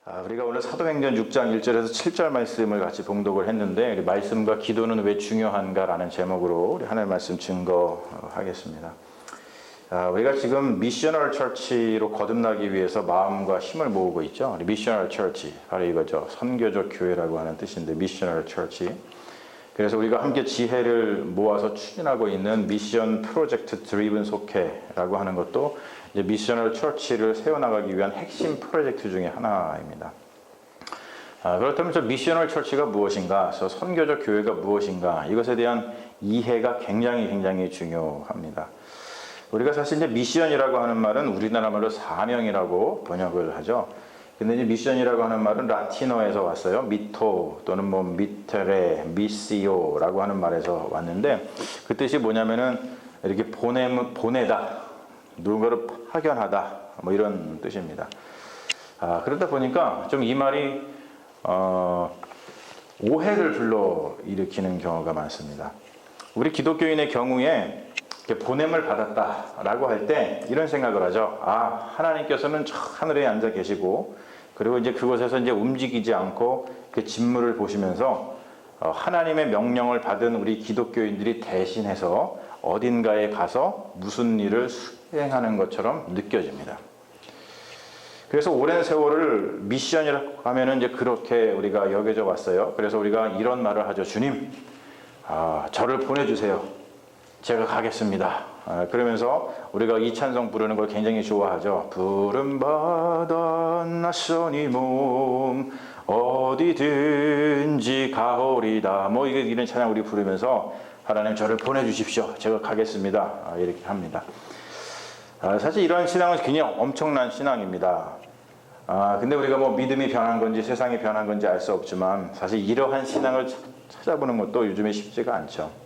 우리가 오늘 사도행전 6장 1절에서 7절 말씀을 같이 봉독을 했는데 말씀과 기도는 왜 중요한가라는 제목으로 우리 하나님 말씀 증거하겠습니다. 우리가 지금 미셔널 처치로 거듭나기 위해서 마음과 힘을 모으고 있죠. 미셔널 처치, 바로 이거죠. 선교적 교회라고 하는 뜻인데 미셔널 처치. 그래서 우리가 함께 지혜를 모아서 추진하고 있는 미션 프로젝트 드리븐 속회라고 하는 것도 이제 미셔널 처치를 세워나가기 위한 핵심 프로젝트 중에 하나입니다. 그렇다면 저 미셔널 처치가 무엇인가, 저 선교적 교회가 무엇인가, 이것에 대한 이해가 굉장히 중요합니다. 우리가 사실 이제 미션이라고 하는 말은 우리나라 말로 사명이라고 번역을 하죠. 근데 이제 미션이라고 하는 말은 라틴어에서 왔어요. 미토 또는 뭐 미테레, 미시오라고 하는 말에서 왔는데 그 뜻이 뭐냐면은 이렇게 보내다, 누군가를 파견하다, 뭐 이런 뜻입니다. 그러다 보니까 좀 이 말이 오해를 불러일으키는 경우가 많습니다. 우리 기독교인의 경우에 보냄을 받았다라고 할 때 이런 생각을 하죠. 하나님께서는 저 하늘에 앉아 계시고 그리고 이제 그곳에서 이제 움직이지 않고 그 진물을 보시면서 하나님의 명령을 받은 우리 기독교인들이 대신해서 어딘가에 가서 무슨 일을 수행하는 것처럼 느껴집니다. 그래서 오랜 세월을 미션이라고 하면은 이제 그렇게 우리가 여겨져 왔어요. 그래서 우리가 이런 말을 하죠. 주님, 저를 보내주세요. 제가 가겠습니다. 그러면서 우리가 이 찬송 부르는 걸 굉장히 좋아하죠. 부름받아 낯선 이 몸 어디든지 가오리다. 뭐 이런 찬양 우리 부르면서 하나님 저를 보내주십시오. 제가 가겠습니다. 이렇게 합니다. 사실 이런 신앙은 그냥 엄청난 신앙입니다. 근데 우리가 뭐 믿음이 변한 건지 세상이 변한 건지 알 수 없지만 사실 이러한 신앙을 찾아보는 것도 요즘에 쉽지가 않죠.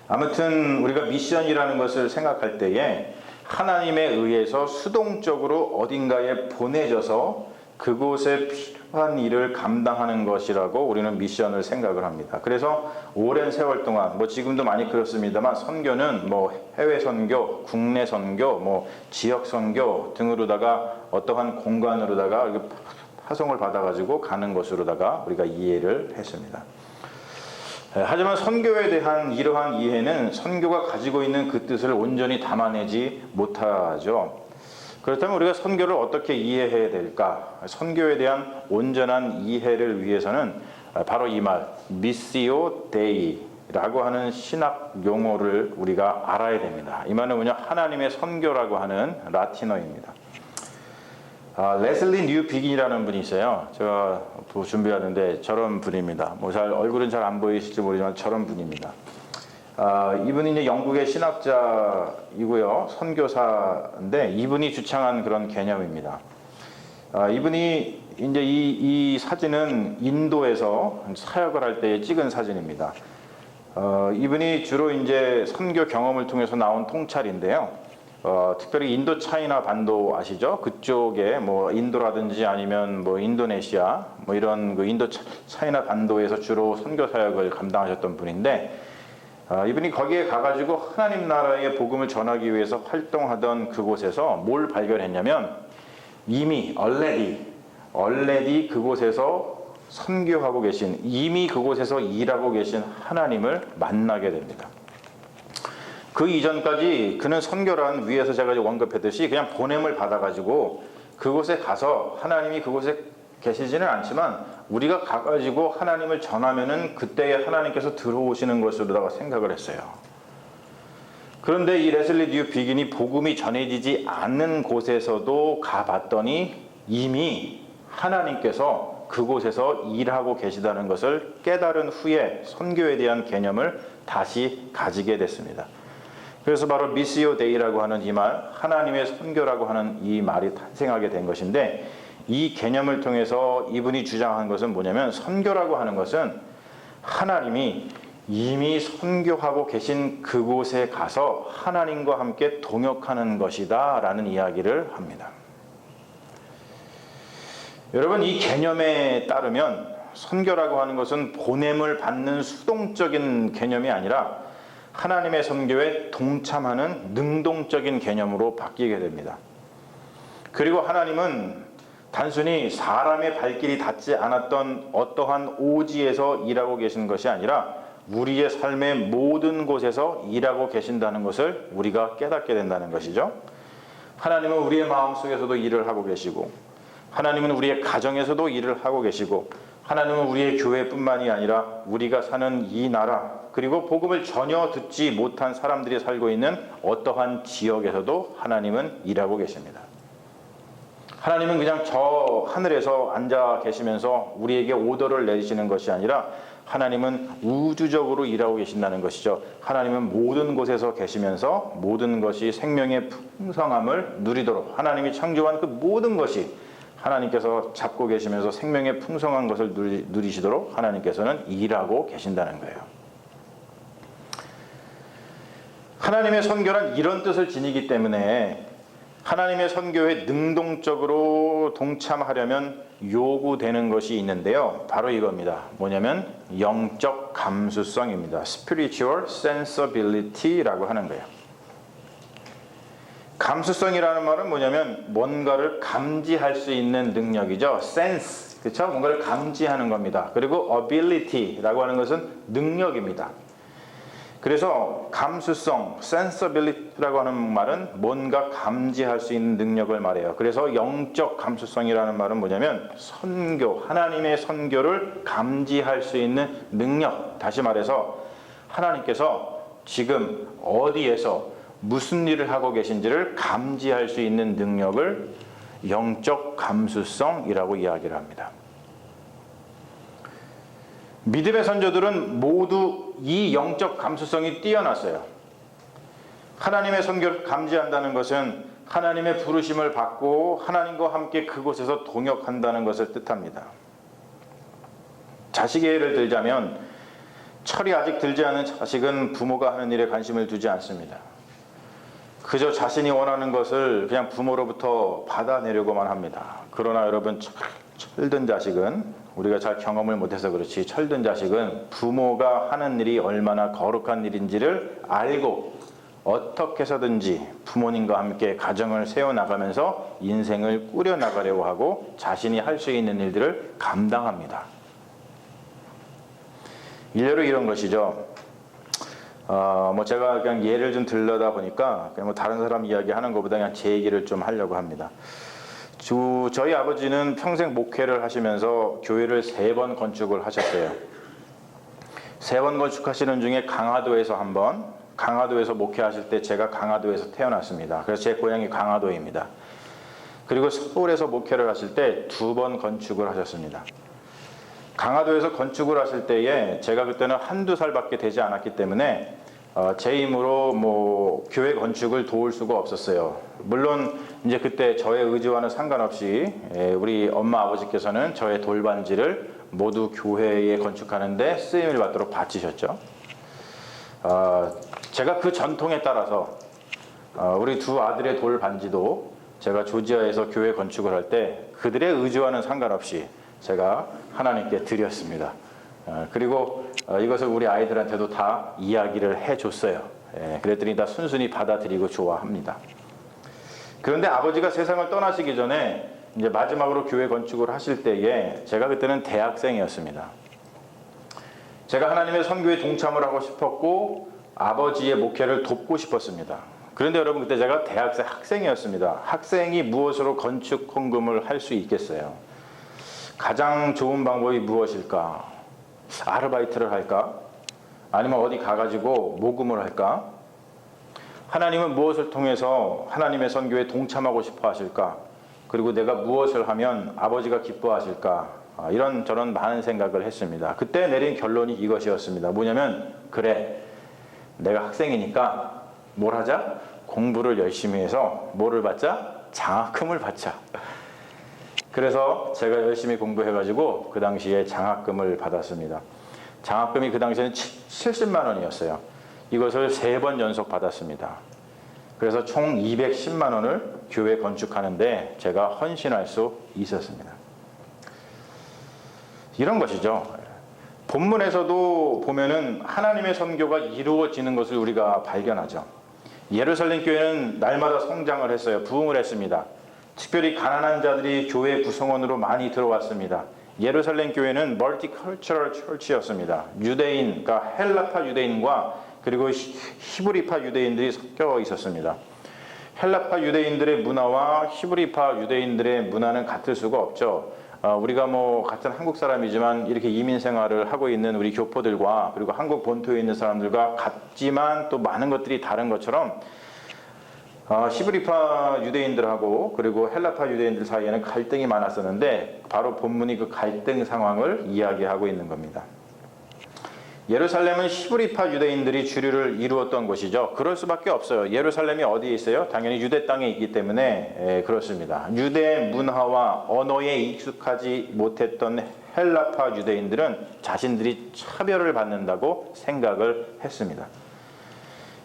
아무튼 우리가 미션이라는 것을 생각할 때에 하나님에 의해서 수동적으로 어딘가에 보내져서 그곳에 필요한 일을 감당하는 것이라고 우리는 미션을 생각을 합니다. 그래서 오랜 세월 동안 뭐 지금도 많이 그렇습니다만 선교는 뭐 해외 선교, 국내 선교, 뭐 지역 선교 등으로다가 어떠한 공간으로다가 파송을 받아가지고 가는 것으로다가 우리가 이해를 했습니다. 하지만 선교에 대한 이러한 이해는 선교가 가지고 있는 그 뜻을 온전히 담아내지 못하죠. 그렇다면 우리가 선교를 어떻게 이해해야 될까? 선교에 대한 온전한 이해를 위해서는 바로 이 말, 미시오 데이라고 하는 신학 용어를 우리가 알아야 됩니다. 이 말은 뭐냐? 하나님의 선교라고 하는 라틴어입니다. 레슬리 뉴 비긴이라는 분이 있어요. 제가 준비하는데 저런 분입니다. 뭐 얼굴은 잘 안 보이실지 모르지만 저런 분입니다. 이분이 이제 영국의 신학자이고요, 선교사인데 이분이 주창한 그런 개념입니다. 이분이 이제 이 사진은 인도에서 사역을 할 때 찍은 사진입니다. 이분이 주로 이제 선교 경험을 통해서 나온 통찰인데요. 특별히 인도 차이나 반도 아시죠? 그쪽에 뭐 인도라든지 아니면 뭐 인도네시아 뭐 이런 그 인도 차이나 반도에서 주로 선교 사역을 감당하셨던 분인데 이분이 거기에 가가지고 하나님 나라의 복음을 전하기 위해서 활동하던 그곳에서 뭘 발견했냐면 이미 already 그곳에서 선교하고 계신, 이미 그곳에서 일하고 계신 하나님을 만나게 됩니다. 그 이전까지 그는 선교란 위에서 제가 언급했듯이 그냥 보냄을 받아가지고 그곳에 가서 하나님이 그곳에 계시지는 않지만 우리가 가가지고 하나님을 전하면은 그때에 하나님께서 들어오시는 것으로다가 생각을 했어요. 그런데 이 레슬리 뉴 비긴이 복음이 전해지지 않는 곳에서도 가봤더니 이미 하나님께서 그곳에서 일하고 계시다는 것을 깨달은 후에 선교에 대한 개념을 다시 가지게 됐습니다. 그래서 바로 미시오 데이라고 하는 이 말, 하나님의 선교라고 하는 이 말이 탄생하게 된 것인데 이 개념을 통해서 이분이 주장한 것은 뭐냐면 선교라고 하는 것은 하나님이 이미 선교하고 계신 그곳에 가서 하나님과 함께 동역하는 것이다 라는 이야기를 합니다. 여러분, 이 개념에 따르면 선교라고 하는 것은 보냄을 받는 수동적인 개념이 아니라 하나님의 선교에 동참하는 능동적인 개념으로 바뀌게 됩니다. 그리고 하나님은 단순히 사람의 발길이 닿지 않았던 어떠한 오지에서 일하고 계시는 것이 아니라 우리의 삶의 모든 곳에서 일하고 계신다는 것을 우리가 깨닫게 된다는 것이죠. 하나님은 우리의 마음속에서도 일을 하고 계시고, 하나님은 우리의 가정에서도 일을 하고 계시고, 하나님은 우리의 교회뿐만이 아니라 우리가 사는 이 나라, 그리고 복음을 전혀 듣지 못한 사람들이 살고 있는 어떠한 지역에서도 하나님은 일하고 계십니다. 하나님은 그냥 저 하늘에서 앉아 계시면서 우리에게 오더를 내리시는 것이 아니라 하나님은 우주적으로 일하고 계신다는 것이죠. 하나님은 모든 곳에서 계시면서 모든 것이 생명의 풍성함을 누리도록, 하나님이 창조한 그 모든 것이 하나님께서 잡고 계시면서 생명의 풍성한 것을 누리시도록 하나님께서는 일하고 계신다는 거예요. 하나님의 선교란 이런 뜻을 지니기 때문에 하나님의 선교에 능동적으로 동참하려면 요구되는 것이 있는데요. 바로 이겁니다. 뭐냐면 영적 감수성입니다. Spiritual sensibility라고 하는 거예요. 감수성이라는 말은 뭐냐면 뭔가를 감지할 수 있는 능력이죠. sense, 그렇죠? 뭔가를 감지하는 겁니다. 그리고 ability라고 하는 것은 능력입니다. 그래서 감수성, sensibility라고 하는 말은 뭔가 감지할 수 있는 능력을 말해요. 그래서 영적 감수성이라는 말은 뭐냐면 선교, 하나님의 선교를 감지할 수 있는 능력. 다시 말해서 하나님께서 지금 어디에서 무슨 일을 하고 계신지를 감지할 수 있는 능력을 영적 감수성이라고 이야기를 합니다. 믿음의 선조들은 모두 이 영적 감수성이 뛰어났어요. 하나님의 선교를 감지한다는 것은 하나님의 부르심을 받고 하나님과 함께 그곳에서 동역한다는 것을 뜻합니다. 자식의 예를 들자면 철이 아직 들지 않은 자식은 부모가 하는 일에 관심을 두지 않습니다. 그저 자신이 원하는 것을 그냥 부모로부터 받아내려고만 합니다. 그러나 여러분, 철든 자식은, 우리가 잘 경험을 못해서 그렇지, 철든 자식은 부모가 하는 일이 얼마나 거룩한 일인지를 알고 어떻게 해서든지 부모님과 함께 가정을 세워나가면서 인생을 꾸려나가려고 하고 자신이 할 수 있는 일들을 감당합니다. 일례로 이런 것이죠. 제가 그냥 예를 좀 들려다 보니까 그냥 다른 사람 이야기 하는 것보다 그냥 제 얘기를 좀 하려고 합니다. 저희 아버지는 평생 목회를 하시면서 교회를 3번 건축을 하셨어요. 3번 건축하시는 중에 강화도에서 한 번, 강화도에서 목회하실 때 제가 강화도에서 태어났습니다. 그래서 제 고향이 강화도입니다. 그리고 서울에서 목회를 하실 때 2번 건축을 하셨습니다. 강화도에서 건축을 하실 때에 제가 그때는 한두 살밖에 되지 않았기 때문에 제 힘으로 교회 건축을 도울 수가 없었어요. 물론 이제 그때 저의 의지와는 상관없이 우리 엄마 아버지께서는 저의 돌반지를 모두 교회에 건축하는데 쓰임을 받도록 바치셨죠. 제가 그 전통에 따라서 우리 2 아들의 돌반지도 제가 조지아에서 교회 건축을 할 때 그들의 의지와는 상관없이 제가 하나님께 드렸습니다. 그리고 이것을 우리 아이들한테도 다 이야기를 해줬어요. 그랬더니 다 순순히 받아들이고 좋아합니다. 그런데 아버지가 세상을 떠나시기 전에 이제 마지막으로 교회 건축을 하실 때에 제가 그때는 대학생이었습니다. 제가 하나님의 선교에 동참을 하고 싶었고 아버지의 목회를 돕고 싶었습니다. 그런데 여러분, 그때 제가 대학생 학생이었습니다. 학생이 무엇으로 건축 헌금을 할 수 있겠어요? 가장 좋은 방법이 무엇일까? 아르바이트를 할까? 아니면 어디 가가지고 모금을 할까? 하나님은 무엇을 통해서 하나님의 선교에 동참하고 싶어 하실까? 그리고 내가 무엇을 하면 아버지가 기뻐하실까? 이런저런 많은 생각을 했습니다. 그때 내린 결론이 이것이었습니다. 뭐냐면, 그래, 내가 학생이니까 뭘 하자? 공부를 열심히 해서 뭐를 받자? 장학금을 받자. 그래서 제가 열심히 공부해가지고 그 당시에 장학금을 받았습니다. 장학금이 그 당시에는 70만 원이었어요. 이것을 3번 연속 받았습니다. 그래서 총 210만 원을 교회 건축하는데 제가 헌신할 수 있었습니다. 이런 것이죠. 본문에서도 보면은 하나님의 선교가 이루어지는 것을 우리가 발견하죠. 예루살렘 교회는 날마다 성장을 했어요. 부흥을 했습니다. 특별히 가난한 자들이 교회 구성원으로 많이 들어왔습니다. 예루살렘 교회는 멀티컬처럴 처치였습니다. 유대인, 그러니까 헬라파 유대인과 그리고 히브리파 유대인들이 섞여 있었습니다. 헬라파 유대인들의 문화와 히브리파 유대인들의 문화는 같을 수가 없죠. 우리가 뭐 같은 한국 사람이지만 이렇게 이민 생활을 하고 있는 우리 교포들과 그리고 한국 본토에 있는 사람들과 같지만 또 많은 것들이 다른 것처럼 히브리파 유대인들하고 그리고 헬라파 유대인들 사이에는 갈등이 많았었는데 바로 본문이 그 갈등 상황을 이야기하고 있는 겁니다. 예루살렘은 히브리파 유대인들이 주류를 이루었던 곳이죠. 그럴 수밖에 없어요. 예루살렘이 어디에 있어요? 당연히 유대 땅에 있기 때문에 그렇습니다. 유대 문화와 언어에 익숙하지 못했던 헬라파 유대인들은 자신들이 차별을 받는다고 생각을 했습니다.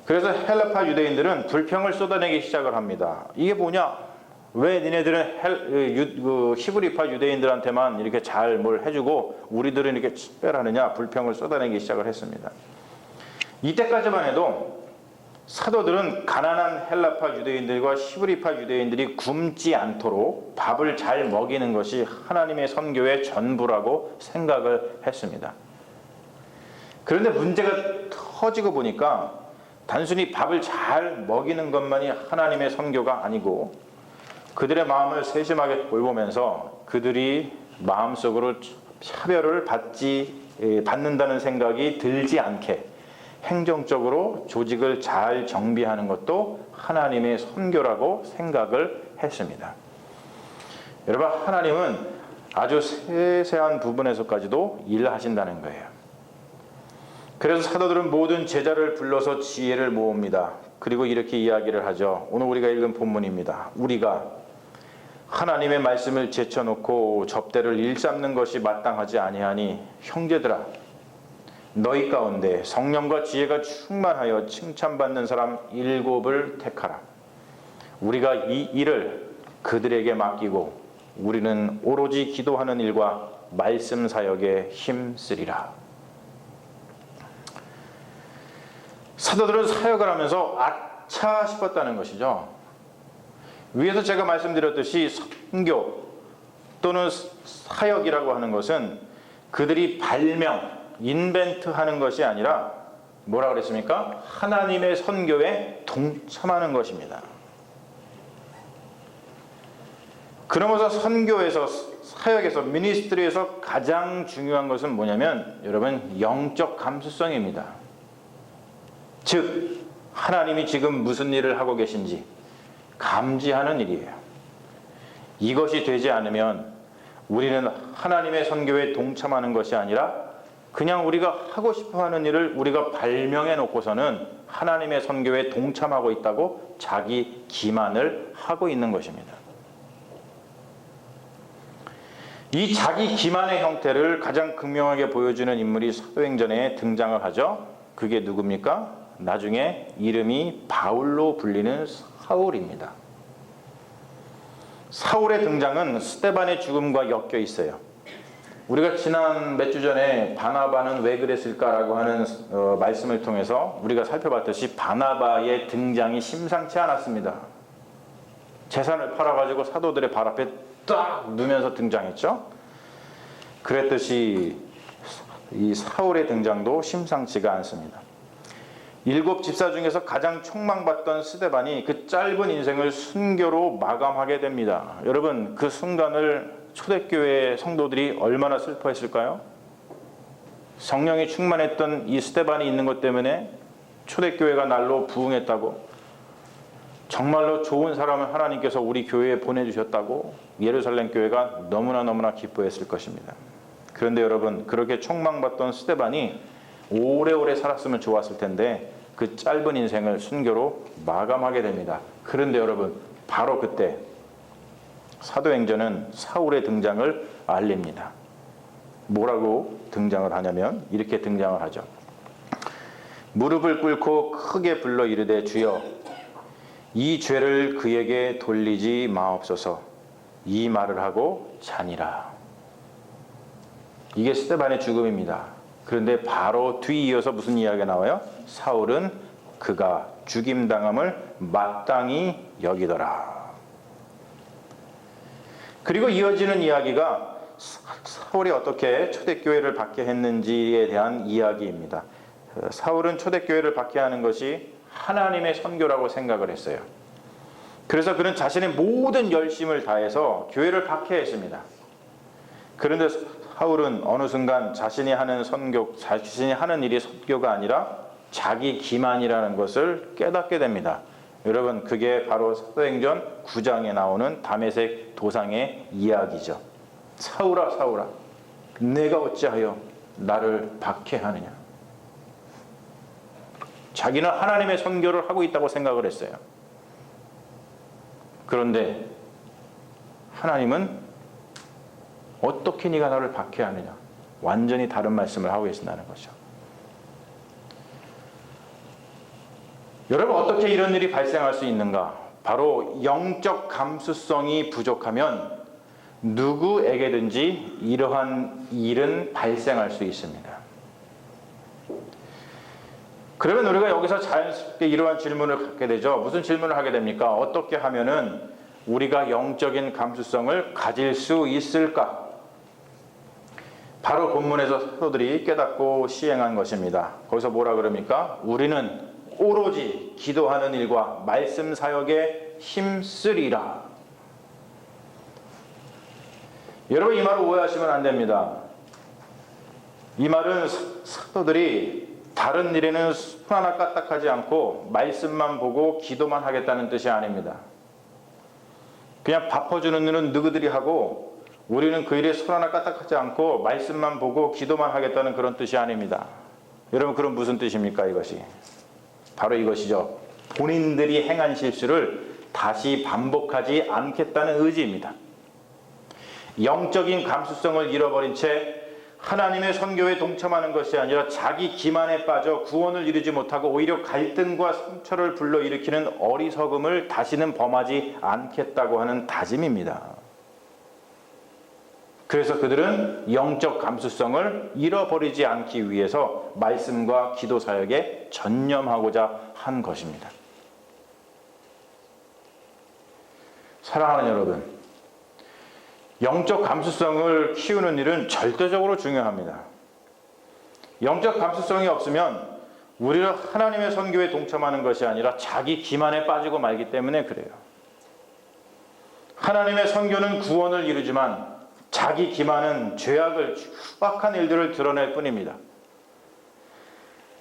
그래서 헬라파 유대인들은 불평을 쏟아내기 시작을 합니다. 이게 뭐냐? 왜 니네들은 히브리파 유대인들한테만 이렇게 잘 뭘 해주고 우리들은 이렇게 특별하느냐? 불평을 쏟아내기 시작을 했습니다. 이때까지만 해도 사도들은 가난한 헬라파 유대인들과 히브리파 유대인들이 굶지 않도록 밥을 잘 먹이는 것이 하나님의 선교의 전부라고 생각을 했습니다. 그런데 문제가 터지고 보니까 단순히 밥을 잘 먹이는 것만이 하나님의 선교가 아니고 그들의 마음을 세심하게 돌보면서 그들이 마음속으로 차별을 받는다는 생각이 들지 않게 행정적으로 조직을 잘 정비하는 것도 하나님의 선교라고 생각을 했습니다. 여러분, 하나님은 아주 세세한 부분에서까지도 일하신다는 거예요. 그래서 사도들은 모든 제자를 불러서 지혜를 모읍니다. 그리고 이렇게 이야기를 하죠. 오늘 우리가 읽은 본문입니다. 우리가 하나님의 말씀을 제쳐놓고 접대를 일삼는 것이 마땅하지 아니하니 형제들아 너희 가운데 성령과 지혜가 충만하여 칭찬받는 사람 7을 택하라. 우리가 이 일을 그들에게 맡기고 우리는 오로지 기도하는 일과 말씀 사역에 힘쓰리라. 사도들은 사역을 하면서 아차 싶었다는 것이죠. 위에서 제가 말씀드렸듯이 선교 또는 사역이라고 하는 것은 그들이 발명, 인벤트하는 것이 아니라 뭐라 그랬습니까? 하나님의 선교에 동참하는 것입니다. 그러면서 선교에서, 사역에서, 미니스트리에서 가장 중요한 것은 뭐냐면 여러분, 영적 감수성입니다. 즉 하나님이 지금 무슨 일을 하고 계신지 감지하는 일이에요. 이것이 되지 않으면 우리는 하나님의 선교에 동참하는 것이 아니라 그냥 우리가 하고 싶어하는 일을 우리가 발명해 놓고서는 하나님의 선교에 동참하고 있다고 자기 기만을 하고 있는 것입니다. 이 자기 기만의 형태를 가장 극명하게 보여주는 인물이 사도행전에 등장을 하죠. 그게 누굽니까? 나중에 이름이 바울로 불리는 사울입니다. 사울의 등장은 스데반의 죽음과 엮여 있어요. 우리가 지난 몇 주 전에 바나바는 왜 그랬을까라고 하는 말씀을 통해서 우리가 살펴봤듯이 바나바의 등장이 심상치 않았습니다. 재산을 팔아가지고 사도들의 발 앞에 딱 누면서 등장했죠. 그랬듯이 이 사울의 등장도 심상치가 않습니다. 7 집사 중에서 가장 촉망받던 스데반이 그 짧은 인생을 순교로 마감하게 됩니다. 여러분, 그 순간을 초대교회 성도들이 얼마나 슬퍼했을까요? 성령이 충만했던 이 스데반이 있는 것 때문에 초대교회가 날로 부흥했다고, 정말로 좋은 사람을 하나님께서 우리 교회에 보내주셨다고 예루살렘 교회가 너무나 기뻐했을 것입니다. 그런데 여러분, 그렇게 촉망받던 스데반이 오래오래 살았으면 좋았을 텐데 그 짧은 인생을 순교로 마감하게 됩니다. 그런데 여러분, 바로 그때 사도행전은 사울의 등장을 알립니다. 뭐라고 등장을 하냐면 이렇게 등장을 하죠. 무릎을 꿇고 크게 불러 이르되 주여 이 죄를 그에게 돌리지 마옵소서. 이 말을 하고 자니라. 이게 스데반의 죽음입니다. 그런데 바로 뒤이어서 무슨 이야기가 나와요? 사울은 그가 죽임당함을 마땅히 여기더라. 그리고 이어지는 이야기가 사울이 어떻게 초대교회를 받게 했는지에 대한 이야기입니다. 사울은 초대교회를 받게 하는 것이 하나님의 선교라고 생각을 했어요. 그래서 그는 자신의 모든 열심을 다해서 교회를 받게 했습니다. 그런데 사울은 어느 순간 자신이 하는 일이 선교가 아니라 자기 기만이라는 것을 깨닫게 됩니다. 여러분, 그게 바로 사도행전 9장에 나오는 다메섹 도상의 이야기죠. 사울아, 사울아, 내가 어찌하여 나를 박해하느냐. 자기는 하나님의 선교를 하고 있다고 생각을 했어요. 그런데 하나님은 어떻게 네가 나를 박해하느냐. 완전히 다른 말씀을 하고 계신다는 거죠. 여러분, 어떻게 이런 일이 발생할 수 있는가? 바로 영적 감수성이 부족하면 누구에게든지 이러한 일은 발생할 수 있습니다. 그러면 우리가 여기서 자연스럽게 이러한 질문을 갖게 되죠. 무슨 질문을 하게 됩니까? 어떻게 하면은 우리가 영적인 감수성을 가질 수 있을까? 바로 본문에서 사도들이 깨닫고 시행한 것입니다. 거기서 뭐라 그럽니까? 우리는 오로지 기도하는 일과 말씀 사역에 힘쓰리라. 여러분, 이 말을 오해하시면 안 됩니다. 이 말은 사도들이 다른 일에는 손 하나 까딱하지 않고 말씀만 보고 기도만 하겠다는 뜻이 아닙니다. 그냥 밥 퍼주는 일은 너희들이 하고 우리는 그 일에 손 하나 까딱하지 않고 말씀만 보고 기도만 하겠다는 그런 뜻이 아닙니다. 여러분, 그럼 무슨 뜻입니까? 이것이 바로 이것이죠. 본인들이 행한 실수를 다시 반복하지 않겠다는 의지입니다. 영적인 감수성을 잃어버린 채 하나님의 선교에 동참하는 것이 아니라 자기 기만에 빠져 구원을 이루지 못하고 오히려 갈등과 상처를 불러일으키는 어리석음을 다시는 범하지 않겠다고 하는 다짐입니다. 그래서 그들은 영적 감수성을 잃어버리지 않기 위해서 말씀과 기도 사역에 전념하고자 한 것입니다. 사랑하는 여러분, 영적 감수성을 키우는 일은 절대적으로 중요합니다. 영적 감수성이 없으면 우리는 하나님의 선교에 동참하는 것이 아니라 자기 기만에 빠지고 말기 때문에 그래요. 하나님의 선교는 구원을 이루지만 자기 기만은 죄악을 추악한 일들을 드러낼 뿐입니다.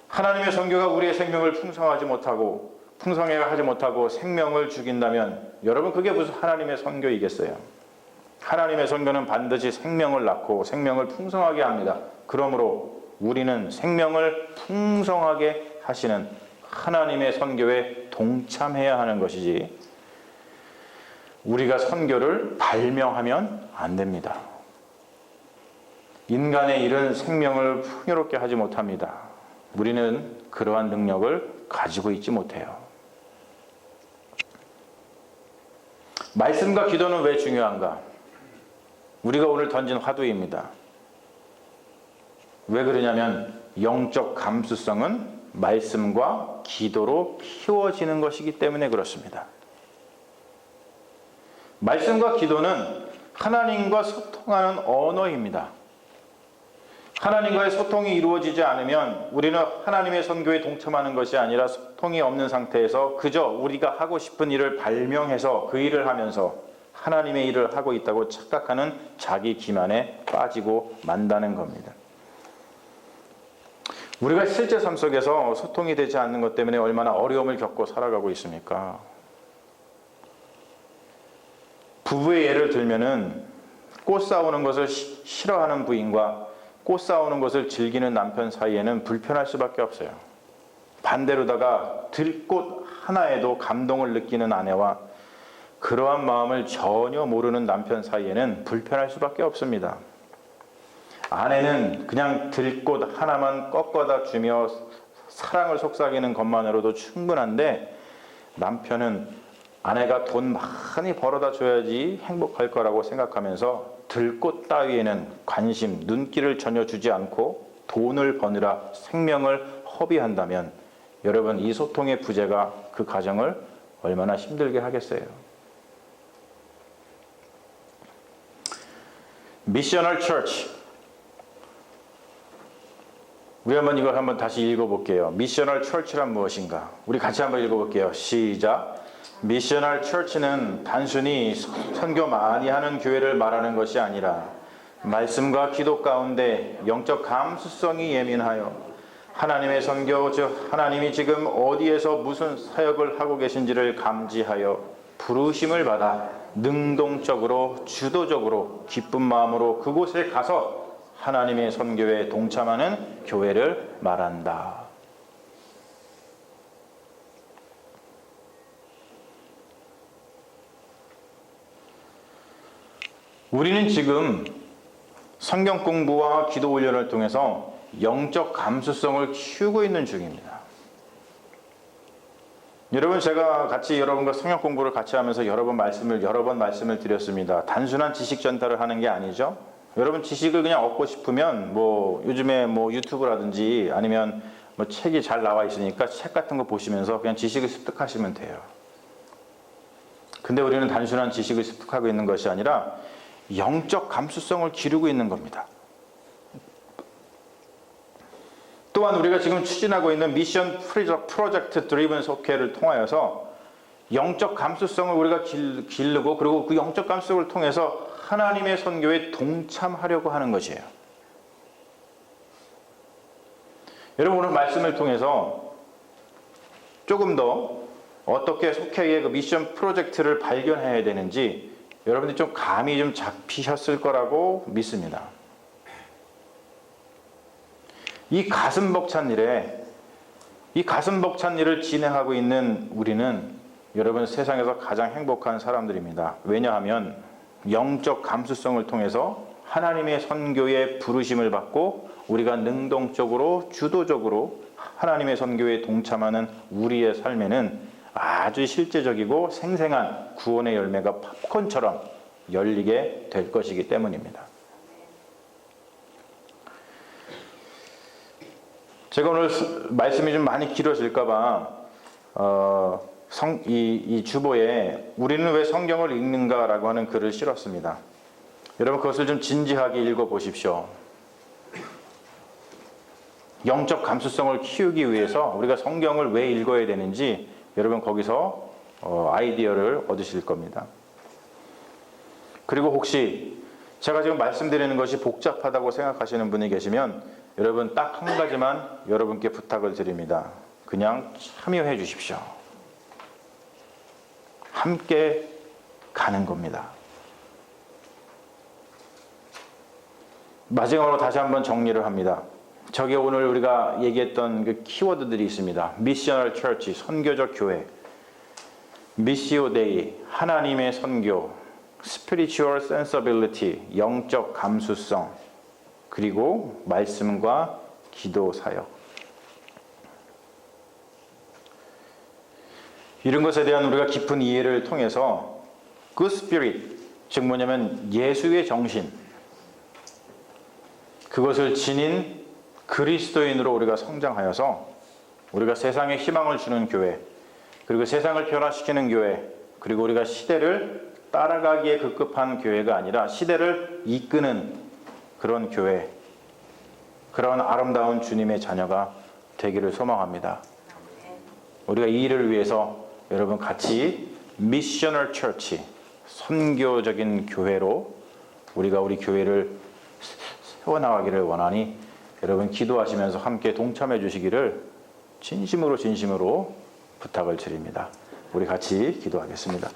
하나님의 선교가 우리의 생명을 풍성하지 못하고 풍성하지 못하고 생명을 죽인다면 여러분, 그게 무슨 하나님의 선교이겠어요? 하나님의 선교는 반드시 생명을 낳고 생명을 풍성하게 합니다. 그러므로 우리는 생명을 풍성하게 하시는 하나님의 선교에 동참해야 하는 것이지 우리가 선교를 발명하면 안 됩니다. 인간의 일은 생명을 풍요롭게 하지 못합니다. 우리는 그러한 능력을 가지고 있지 못해요. 말씀과 기도는 왜 중요한가? 우리가 오늘 던진 화두입니다. 왜 그러냐면 영적 감수성은 말씀과 기도로 키워지는 것이기 때문에 그렇습니다. 말씀과 기도는 하나님과 소통하는 언어입니다. 하나님과의 소통이 이루어지지 않으면 우리는 하나님의 선교에 동참하는 것이 아니라 소통이 없는 상태에서 그저 우리가 하고 싶은 일을 발명해서 그 일을 하면서 하나님의 일을 하고 있다고 착각하는 자기 기만에 빠지고 만다는 겁니다. 우리가 실제 삶 속에서 소통이 되지 않는 것 때문에 얼마나 어려움을 겪고 살아가고 있습니까? 부부의 예를 들면은 꽃 사오는 것을 싫어하는 부인과 꽃 사오는 것을 즐기는 남편 사이에는 불편할 수밖에 없어요. 반대로다가 들꽃 하나에도 감동을 느끼는 아내와 그러한 마음을 전혀 모르는 남편 사이에는 불편할 수밖에 없습니다. 아내는 그냥 들꽃 하나만 꺾어다 주며 사랑을 속삭이는 것만으로도 충분한데 남편은 아내가 돈 많이 벌어다 줘야지 행복할 거라고 생각하면서 들꽃 따위에는 관심, 눈길을 전혀 주지 않고 돈을 버느라 생명을 허비한다면 여러분, 이 소통의 부재가 그 가정을 얼마나 힘들게 하겠어요. 미셔널 처치. 우리 이걸 한번 다시 읽어볼게요. 미셔널 처치란 무엇인가? 우리 같이 한번 읽어볼게요. 시작. 미셔널 처치는 단순히 선교 많이 하는 교회를 말하는 것이 아니라 말씀과 기도 가운데 영적 감수성이 예민하여 하나님의 선교, 즉 하나님이 지금 어디에서 무슨 사역을 하고 계신지를 감지하여 부르심을 받아 능동적으로 주도적으로 기쁜 마음으로 그곳에 가서 하나님의 선교에 동참하는 교회를 말한다. 우리는 지금 성경 공부와 기도 훈련을 통해서 영적 감수성을 키우고 있는 중입니다. 여러분, 제가 같이 여러분과 성경 공부를 같이 하면서 여러 번 말씀을 드렸습니다. 단순한 지식 전달을 하는 게 아니죠. 여러분, 지식을 그냥 얻고 싶으면 요즘에 유튜브라든지 아니면 책이 잘 나와 있으니까 책 같은 거 보시면서 그냥 지식을 습득하시면 돼요. 근데 우리는 단순한 지식을 습득하고 있는 것이 아니라 영적 감수성을 기르고 있는 겁니다. 또한 우리가 지금 추진하고 있는 미션 프로젝트 드리븐 속회를 통하여서 영적 감수성을 우리가 기르고 그리고 그 영적 감수성을 통해서 하나님의 선교에 동참하려고 하는 것이에요. 여러분, 오늘 말씀을 통해서 조금 더 어떻게 속회의 그 미션 프로젝트를 발견해야 되는지 여러분들이 좀 감이 좀 잡히셨을 거라고 믿습니다. 이 가슴 벅찬 일을 진행하고 있는 우리는 여러분 세상에서 가장 행복한 사람들입니다. 왜냐하면 영적 감수성을 통해서 하나님의 선교에 부르심을 받고 우리가 능동적으로 주도적으로 하나님의 선교에 동참하는 우리의 삶에는 아주 실제적이고 생생한 구원의 열매가 팝콘처럼 열리게 될 것이기 때문입니다. 제가 오늘 말씀이 좀 많이 길어질까 봐 이 주보에 우리는 왜 성경을 읽는가라고 하는 글을 실었습니다. 여러분, 그것을 좀 진지하게 읽어보십시오. 영적 감수성을 키우기 위해서 우리가 성경을 왜 읽어야 되는지 여러분 거기서 아이디어를 얻으실 겁니다. 그리고 혹시 제가 지금 말씀드리는 것이 복잡하다고 생각하시는 분이 계시면 여러분 딱 한 가지만 여러분께 부탁을 드립니다. 그냥 참여해 주십시오. 함께 가는 겁니다. 마지막으로 다시 한번 정리를 합니다. 저기 오늘 우리가 얘기했던 그 키워드들이 있습니다. 미셔널 처치, 선교적 교회, 미시오 데이, 하나님의 선교, 스피리추얼 센서빌리티, 영적 감수성, 그리고 말씀과 기도 사역. 이런 것에 대한 우리가 깊은 이해를 통해서 그 스피릿, 즉 뭐냐면 예수의 정신, 그것을 지닌 그리스도인으로 우리가 성장하여서 우리가 세상에 희망을 주는 교회, 그리고 세상을 변화시키는 교회, 그리고 우리가 시대를 따라가기에 급급한 교회가 아니라 시대를 이끄는 그런 교회, 그런 아름다운 주님의 자녀가 되기를 소망합니다. 우리가 이 일을 위해서 여러분 같이 미셔널 처치, 선교적인 교회로 우리가 우리 교회를 세워나가기를 원하니 여러분 기도하시면서 함께 동참해 주시기를 진심으로 부탁을 드립니다. 우리 같이 기도하겠습니다.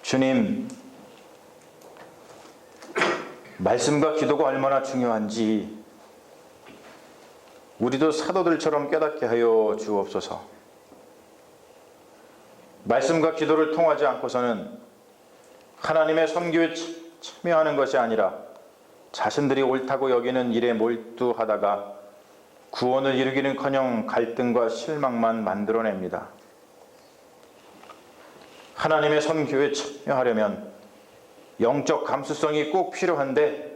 주님, 말씀과 기도가 얼마나 중요한지 우리도 사도들처럼 깨닫게 하여 주옵소서. 말씀과 기도를 통하지 않고서는 하나님의 선교에 참여하는 것이 아니라 자신들이 옳다고 여기는 일에 몰두하다가 구원을 이루기는커녕 갈등과 실망만 만들어냅니다. 하나님의 선교에 참여하려면 영적 감수성이 꼭 필요한데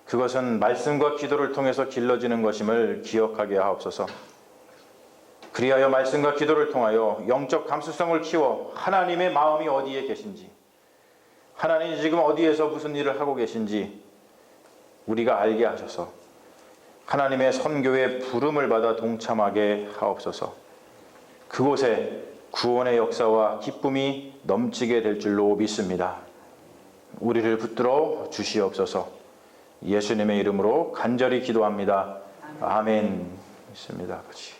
그것은 말씀과 기도를 통해서 길러지는 것임을 기억하게 하옵소서. 그리하여 말씀과 기도를 통하여 영적 감수성을 키워 하나님의 마음이 어디에 계신지, 하나님이 지금 어디에서 무슨 일을 하고 계신지 우리가 알게 하셔서 하나님의 선교의 부름을 받아 동참하게 하옵소서. 그곳에 구원의 역사와 기쁨이 넘치게 될 줄로 믿습니다. 우리를 붙들어 주시옵소서. 예수님의 이름으로 간절히 기도합니다. 아멘. 있습니다. 아버지.